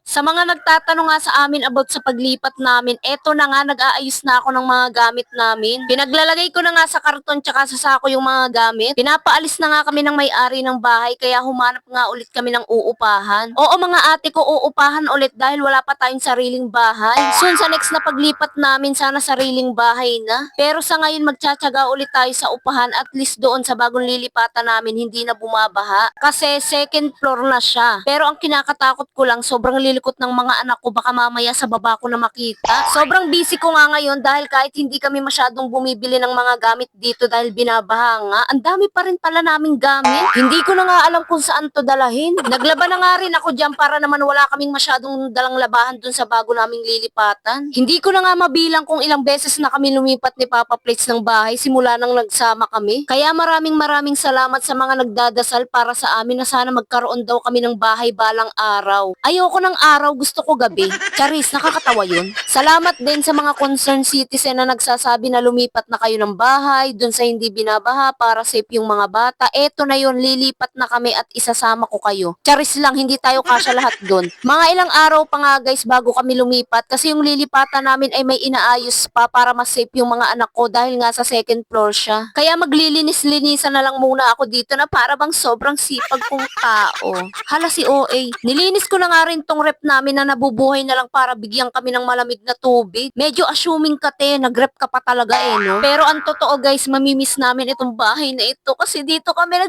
Sa mga nagtatanong nga sa amin about sa paglipat namin, eto na nga, nag-aayos na ako ng mga gamit namin. Pinaglalagay ko na nga sa karton tsaka sa sako yung mga gamit. Pinapaalis na nga kami ng may-ari ng bahay kaya humanap nga ulit kami ng uupahan. Oo mga ate ko, uupahan ulit dahil wala pa tayong sariling bahay. Soon sa next na paglipat namin, sana sariling bahay na. Pero sa ngayon magtsatsaga ulit tayo sa upahan, at least doon sa bagong lilipatan namin hindi na bumabaha. Kasi second floor na siya. Pero ang kinakatakot ko lang, sobrang lilikot ng mga anak ko, baka mamaya sa baba ko na makita. Sobrang busy ko nga ngayon dahil kahit hindi kami masyadong bumibili ng mga gamit dito dahil binabaha nga, ang dami pa rin pala naming gamit. Hindi ko na nga alam kung saan to dalahin. Naglaba na nga rin ako dyan para naman wala kaming masyadong dalang labahan dun sa bago naming lilipatan. Hindi ko na nga mabilang kung ilang beses na kami lumipat ni Papa Plates ng bahay simula nang nagsama kami. Kaya maraming salamat sa mga nagdadasal para sa amin na sana magkaroon daw kami ng bahay balang araw. Ayoko ng araw, gusto ko gabi. Charis, nakakatawa yun. Salamat din sa mga concerned citizen na nagsasabi na lumipat na kayo ng bahay dun sa hindi binabaha para safe yung mga bata. Eto na yun, lilipat na kami at isasama ko kayo. Charis lang, hindi tayo kasya lahat dun. Mga ilang araw pa nga guys bago kami lumipat kasi yung lilipatan namin ay may inaayos pa para mas safe yung mga anak ko dahil nga sa second floor siya. Kaya maglilinis-linisan na lang muna ako dito na para bang sobrang sipag kong tao. Hala si OA, nilinis ko na nga rin tong rep namin na nabubuhay na lang para bigyan kami ng malamig na tubig. Medyo assuming ka nag-rep ka pa talaga no? Pero ang totoo guys, mamimiss namin itong bahay na ito kasi dito kami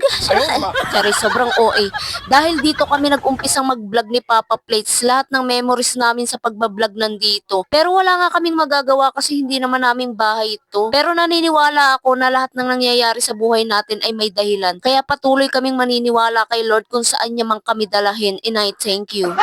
Sorry, sobrang OA. Dahil dito kami nag-umpisang mag-vlog ni Papa Plates, lahat ng memories namin sa pagbablog nandito. Pero wala nga kaming magagawa kasi hindi naman naming bahay ito. Pero naniniwala ako na lahat ng nangyayari sa buhay natin ay may dahilan. Kaya patuloy kaming maniniwala kay Lord kung saan niya man kami dalahin. And I thank you.